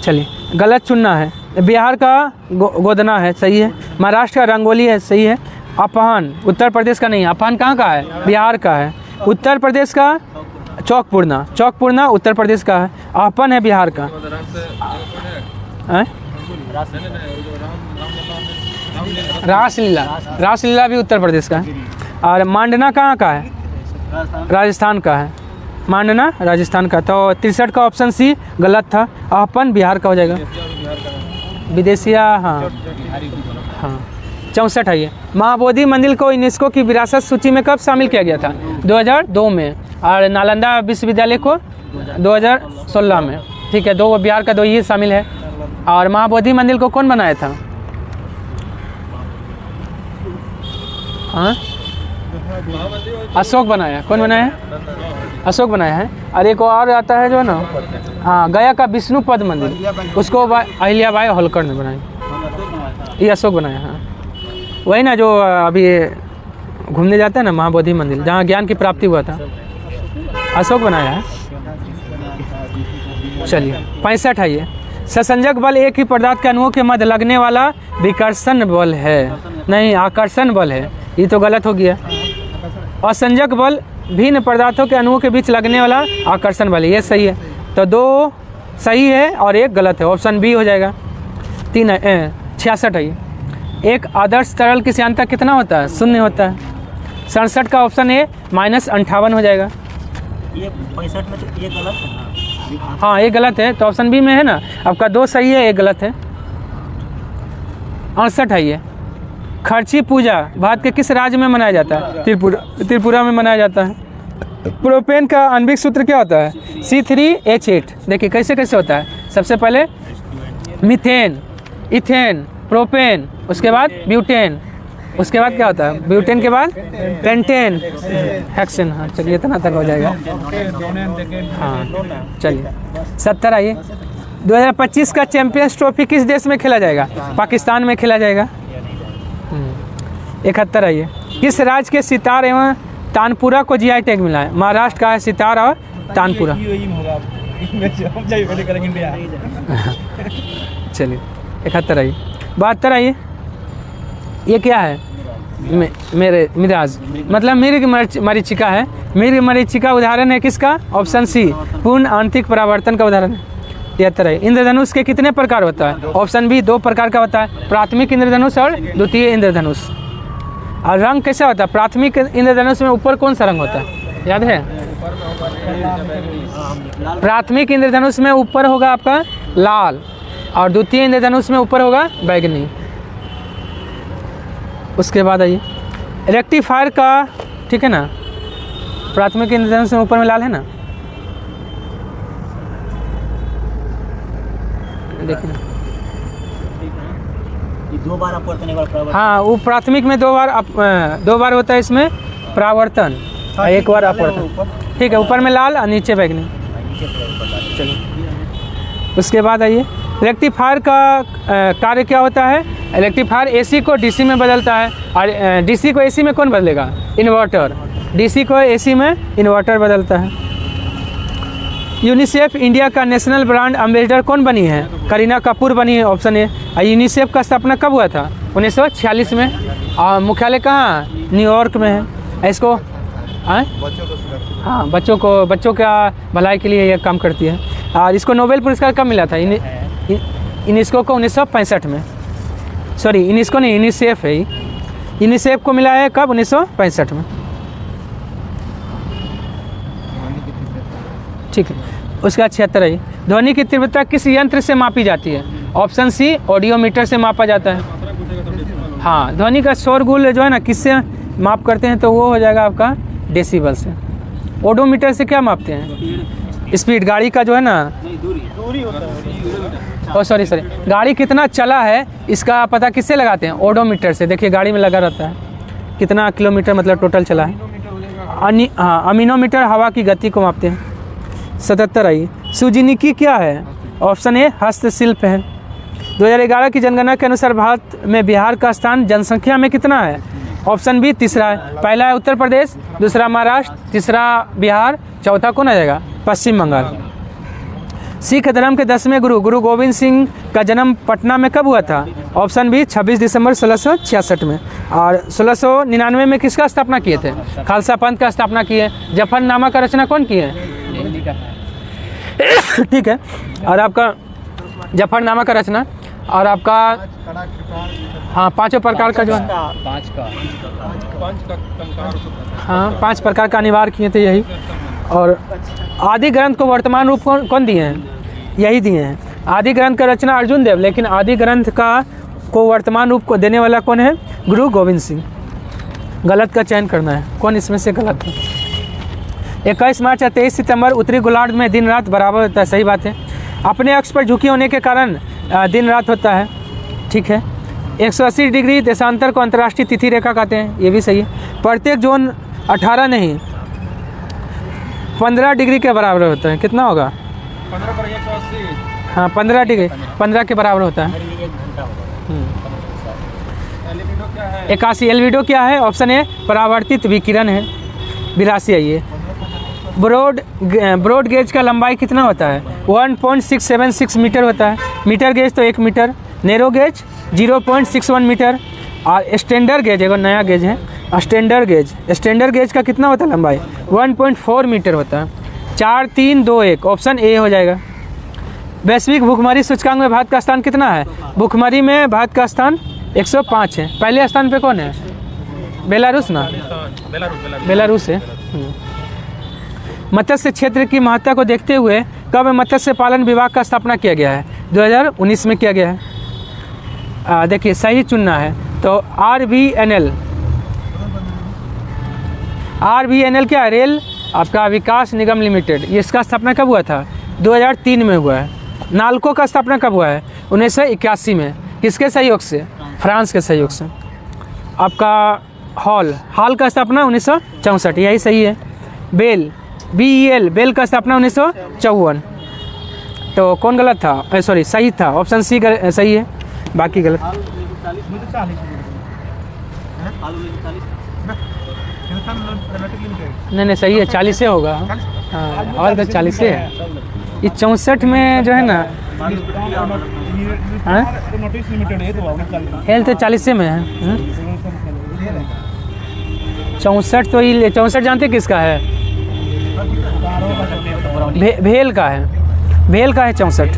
चलिए गलत चुनना है। बिहार का गोदना है, सही है। महाराष्ट्र का रंगोली है, सही है। अपहन उत्तर प्रदेश का नहीं है। अपहन कहाँ का है? बिहार का है। उत्तर प्रदेश का चौकपुरना, चौकपुरना उत्तर प्रदेश का है। आहपन है बिहार का। हैं? रासलीला, रासलीला भी उत्तर प्रदेश का है। और मांडना कहाँ का है? राजस्थान का है। मांडना राजस्थान का। तो 63 का ऑप्शन सी गलत था। आहपन बिहार का हो जाएगा। विदेशिया हाँ हाँ। 64 है ये। महाबोधि मंदिर को यूनेस्को की विरासत सूची में कब शामिल किया गया था? 2002 में। और नालंदा विश्वविद्यालय को 2016 में। ठीक है, 2 बिहार का 2 ही शामिल है। और महाबोधि मंदिर को कौन बनाया था? हाँ अशोक बनाया। कौन बनाया? अशोक बनाया है। और एक और आता है जो ना, हाँ गया का विष्णुपद मंदिर, उसको अहिल्याबाई होलकर ने बनाया। ये अशोक बनाया। हाँ वही ना जो अभी घूमने जाते हैं ना महाबोधि मंदिर, जहाँ ज्ञान की प्राप्ति हुआ था, अशोक बनाया है। चलिए 65 है ये। ससंजक बल एक ही पदार्थ के अणुओं के मध्य लगने वाला विकर्षण बल है, नहीं आकर्षण बल है। ये तो गलत हो गया। असंजक बल भिन्न पदार्थों के अणुओं के बीच लगने वाला आकर्षण बल है, ये सही है। तो 2 सही है और 1 गलत है। ऑप्शन बी हो जाएगा। 66 है ये। एक आदर्श तरल की श्यानता कितना होता है? 0 होता है। 67 का ऑप्शन ए -58 हो जाएगा। ये 65 में तो ये गलत है ना? हाँ ये गलत है, तो ऑप्शन बी में है ना। आपका 2 सही है, 1 गलत है। 68 है ये। खर्ची पूजा भारत के किस राज्य में मनाया जाता है? त्रिपुरा में मनाया जाता है। प्रोपेन का आणविक सूत्र क्या होता है? C3H8। देखिए कैसे कैसे होता है। सबसे पहले मीथेन, इथेन, प्रोपेन, उसके बाद ब्यूटेन, उसके बाद क्या होता है? ब्यूटेन के बाद पेंटेन, हेक्सेन। हाँ चलिए इतना तक हो जाएगा। हाँ चलिए 70 आइए। 2025 का चैंपियंस ट्रॉफी किस देश में खेला जाएगा? पाकिस्तान में खेला जाएगा। 71 आइए। किस राज्य के सितार एवं तानपुरा को GI टैग मिला है? महाराष्ट्र का है सितार और तानपुरा। चलिए 71 आइए। 72 आइए। ये क्या है? मेरे मिराज मतलब मेरी मरीचिका है। मेरी मरीचिका उदाहरण है किसका? ऑप्शन सी पूर्ण आंतरिक परावर्तन का उदाहरण है। 73 है। इंद्रधनुष के कितने प्रकार होता है? ऑप्शन बी 2 प्रकार का होता है, प्राथमिक इंद्रधनुष और द्वितीय इंद्रधनुष। और रंग कैसा होता है? प्राथमिक इंद्रधनुष में ऊपर कौन सा रंग होता है, याद है? प्राथमिक इंद्रधनुष में ऊपर होगा आपका लाल और द्वितीय इंद्रधनुष में ऊपर होगा बैगनी। उसके बाद आइए रेक्टिफायर का, ठीक है ना, प्राथमिक इंद्रधनुष में ऊपर में लाल है ना, देखिए 2 बार अपवर्तन, 1 बार परावर्तन। हाँ वो प्राथमिक में 2 बार होता है इसमें परावर्तन, 1 बार अपवर्तन। ठीक है, ऊपर में लाल और नीचे बैगनी। चलिए उसके बाद आइए रेक्टिफायर का कार्य क्या होता है? रेक्टिफायर एसी को डीसी में बदलता है, और डीसी को एसी में कौन बदलेगा? इन्वर्टर। डीसी को एसी में इन्वर्टर बदलता है। यूनिसेफ इंडिया का नेशनल ब्रांड एम्बेसडर कौन बनी है? करीना कपूर बनी है, ऑप्शन ए। यूनिसेफ का स्थापना कब हुआ था? 1946 में। और मुख्यालय कहाँ? न्यूयॉर्क में है। इसको हाँ, बच्चों का भलाई के लिए ये काम करती है। और इसको नोबेल पुरस्कार कब मिला था? यूनेस्को को 1965 में। सॉरी, यूनेस्को नहीं, यूनिसेफ है। यूनिसेफ को मिला है कब? 1965 में। ठीक है। उसका 76 है। ध्वनि की तीव्रता किस यंत्र से मापी जाती है? ऑप्शन सी, ऑडियोमीटर से मापा जाता है। हाँ, ध्वनि का शोरगुल जो है ना, किससे माप करते हैं? तो वो हो जाएगा आपका डेसिबल से। ओडोमीटर से क्या मापते हैं? स्पीड, गाड़ी का जो है ना, दूरी होता है। ओ सॉरी, गाड़ी कितना चला है इसका पता किससे लगाते हैं? ओडोमीटर से। देखिए गाड़ी में लगा रहता है कितना किलोमीटर मतलब टोटल चला है। हाँ, अमीनोमीटर हवा की गति को मापते हैं। 77 आई। सुजीनिकी क्या है? ऑप्शन ए, हस्तशिल्प है। 2011 की जनगणना के अनुसार भारत में बिहार का स्थान जनसंख्या में कितना है? ऑप्शन बी, तीसरा है। पहला है उत्तर प्रदेश, दूसरा महाराष्ट्र, तीसरा बिहार, चौथा कौन आ जाएगा? पश्चिम बंगाल। सिख धर्म के 10वें गुरु गुरु गोविंद सिंह का जन्म पटना में कब हुआ था? ऑप्शन बी, 26 दिसंबर 1666 में। और 1699 में किसका स्थापना किए थे? खालसा पंथ का स्थापना किए। जफरनामा का रचना कौन किए? ठीक है। और आपका जफरनामा का रचना, और आपका हाँ, पांचों प्रकार का जो है, हाँ, 5 प्रकार का अनिवार्य किए थे यही। और आदि ग्रंथ को वर्तमान रूप कौन दिए हैं? यही दिए हैं। आदि ग्रंथ का रचना अर्जुन देव, लेकिन आदि ग्रंथ को वर्तमान रूप को देने वाला कौन है? गुरु गोविंद सिंह। गलत का चयन करना है, कौन इसमें से गलत है? 21 मार्च या 23 सितंबर उत्तरी गोलार्ध में दिन रात बराबर होता है। सही बात है। अपने अक्ष पर झुकी होने के कारण दिन रात होता है। ठीक है। 180 डिग्री देशांतर को अंतर्राष्ट्रीय तिथि रेखा कहते हैं। ये भी सही है। प्रत्येक जोन 18 नहीं 15 डिग्री के बराबर होता है। कितना होगा? 15 पर 180। हाँ, 15 डिग्री 15 के बराबर होता है। 81। एल्विडो क्या है? ऑप्शन ए, परावर्तित विकिरण है। 82 है ये। ब्रॉड गेज का लंबाई कितना होता है? 1.676 मीटर होता है। मीटर गेज तो 1 मीटर। Narrow gauge 0.61 metre. और स्टैंडर्ड गेज एगो नया गेज है, स्टैंडर्ड गेज का कितना होता है लंबाई? 1.4 मीटर होता है। 4, 3, 2, 1 ऑप्शन ए हो जाएगा। वैश्विक भूखमरी सूचकांक में भारत का स्थान कितना है? भूखमरी में भारत का स्थान 105 है। पहले स्थान पे कौन है? बेलारूस ना? बेलारूस है। मत्स्य क्षेत्र की महत्ता को देखते हुए कब मत्स्य पालन विभाग का स्थापना किया गया है? 2019 में किया गया है। देखिए सही चुनना है। तो RVNL क्या है? रेल आपका विकास निगम लिमिटेड। ये इसका स्थापना कब हुआ था? 2003 में हुआ है। नाल्को का स्थापना कब हुआ है? 1981 में। किसके सहयोग से? फ्रांस के सहयोग से। आपका हाल का स्थापना 1964, यही सही है। BEL बेल का स्थापना 1954। तो कौन गलत था? सॉरी, सही था। ऑप्शन सी सही है, बाकी गलत। नहीं सही है, 40 से होगा। हाँ, और का 40 से है। ये 64 में जो है ना, हेल्थ 40 में है। 64 तो ये 64 जानते किसका है? भेल का है। 64।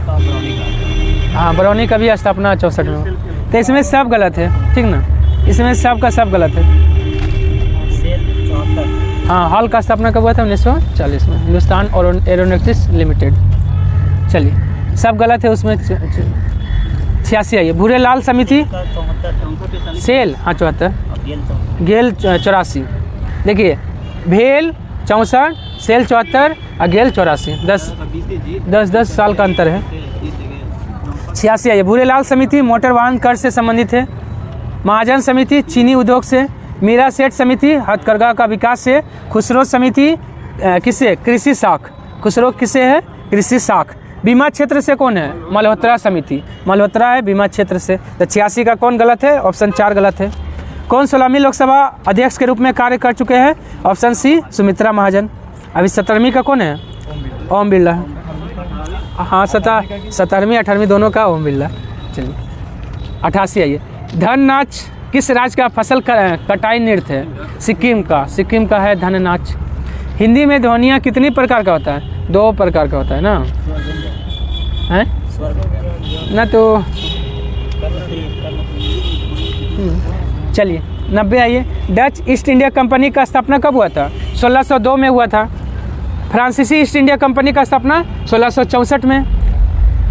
हाँ, बरौनी का भी स्थापना 64 में। तो इसमें सब गलत है, ठीक ना? इसमें सब का सब गलत है। हाँ, हाल का स्थापना कब हुआ था? 1940 में। हिंदुस्तान और एरोनॉटिक्स लिमिटेड। चलिए, सब गलत है उसमें। 86 आई है। भूरे लाल समिति सेल, हाँ 74, गेल 84। देखिए, भेल 64, सेल 74 और गेल 84। 10 साल का अंतर है। 86 आई है। भूरे लाल समिति मोटर वाहन कर से संबंधित है। महाजन समिति चीनी उद्योग से। मीरा सेठ समिति हथकरघा का विकास से। खुसरो समिति किससे? कृषि साख। खुसरो किससे है? कृषि साख। बीमा क्षेत्र से कौन है? मल्होत्रा समिति, मल्होत्रा है बीमा क्षेत्र से। तो 86 का कौन गलत है? ऑप्शन 4 गलत है। कौन 16वीं लोकसभा अध्यक्ष के रूप में कार्य कर चुके हैं? Option C Sumitra Mahajan. अभी 17वीं का कौन है? ओम बिरला। हाँ 17वीं 18वीं दोनों का ओम बिरला। चलिए 88 आइए। धन नाच किस राज्य का फसल कटाई नृत्य है? सिक्किम का, सिक्किम का है धन नाच। हिंदी में ध्वनियाँ कितनी प्रकार का होता है? 2 प्रकार का होता है ना, है ना? तो चलिए 90 आइए। डच ईस्ट इंडिया कंपनी का स्थापना कब हुआ था? 1602 में हुआ था। फ्रांसीसी ईस्ट इंडिया कंपनी का स्थापना 1664 में।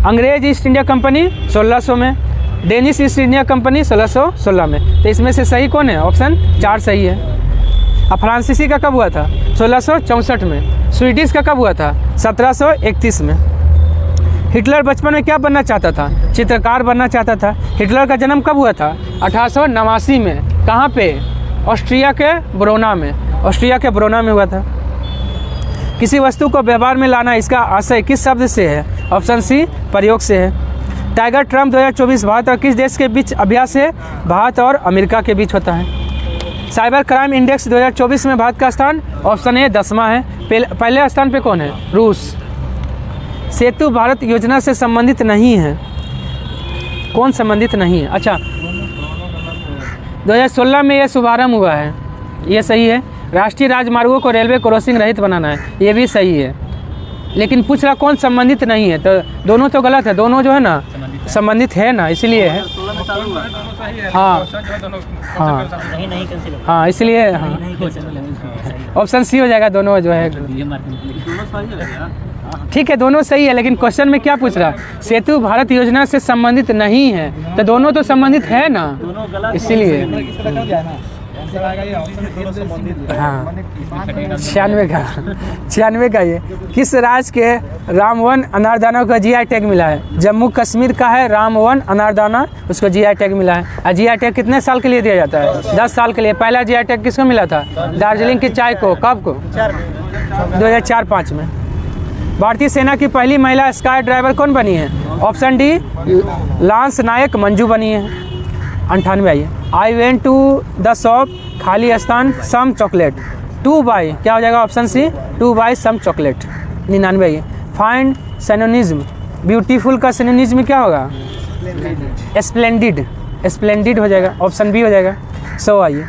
अंग्रेज ईस्ट इंडिया कंपनी 1600 में। डेनिश ईस्ट इंडिया कंपनी 1616 में। तो इसमें से सही कौन है? ऑप्शन 4 सही है। अब फ्रांसीसी का कब हुआ था? 1664 में। स्वीडिश का कब हुआ था? 1731 में। हिटलर बचपन में क्या बनना चाहता था? चित्रकार बनना चाहता था। हिटलर का जन्म कब हुआ था? 1889 में। कहाँ पे? ऑस्ट्रिया के ब्रोना में, ऑस्ट्रिया के ब्रोना में हुआ था। किसी वस्तु को व्यवहार में लाना, इसका आशय किस शब्द से है? ऑप्शन सी प्रयोग से है। टाइगर ट्रम्प 2024 भारत और किस देश के बीच अभ्यास है? भारत और अमेरिका के बीच होता है। साइबर क्राइम इंडेक्स 2024 में भारत का स्थान? ऑप्शन ए 10वां है। पहले स्थान पे कौन है? रूस। सेतु भारत योजना से संबंधित नहीं है। कौन संबंधित नहीं है? अच्छा 2016 में यह शुभारंभ हुआ है, ये सही है। राष्ट्रीय राजमार्गों को रेलवे क्रॉसिंग रहित बनाना है, ये भी सही है। लेकिन पूछ रहा कौन संबंधित नहीं है, तो दोनों तो गलत है। दोनों जो है ना संबंधित है ना, इसलिए है। हाँ हाँ हाँ इसलिए हाँ ऑप्शन सी हो जाएगा। दोनों जो है ठीक है, दोनों सही है। लेकिन क्वेश्चन में क्या पूछ रहा? सेतु भारत योजना से संबंधित नहीं है, तो दोनों तो संबंधित है ना, इसीलिए। हाँ 96 का ये। किस राज्य के रामवन अनारदाना को GI टैग मिला है? जम्मू कश्मीर का है रामवन अनारदाना, उसको GI टैग मिला है। और GI टैग कितने साल के लिए दिया जाता है? 10 साल के लिए। पहला GI टैग किसको मिला था? दार्जिलिंग की चाय को। कब को? 2004-05 में। भारतीय सेना की पहली महिला स्काई ड्राइवर कौन बनी है? Option D lance Naik Manju बनी है। 98 आइए। I went to the shop, खाली स्थान, सम चॉकलेट। 2 बाई क्या हो जाएगा? Option C 2 buy some chocolate. 99 आइए। फाइंड सिनोनिज्म, ब्यूटीफुल का सिनोनिज्म क्या होगा? स्प्लेंडिड, स्प्लेंडिड हो जाएगा, ऑप्शन बी हो जाएगा। 100 आइए।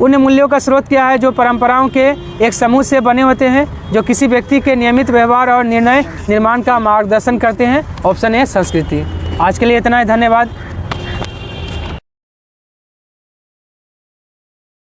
उन मूल्यों का स्रोत क्या है जो परंपराओं के एक समूह से बने होते हैं, जो किसी व्यक्ति के नियमित व्यवहार और निर्णय निर्माण का मार्गदर्शन करते हैं? ऑप्शन ए संस्कृति। आज के लिए इतना ही, धन्यवाद।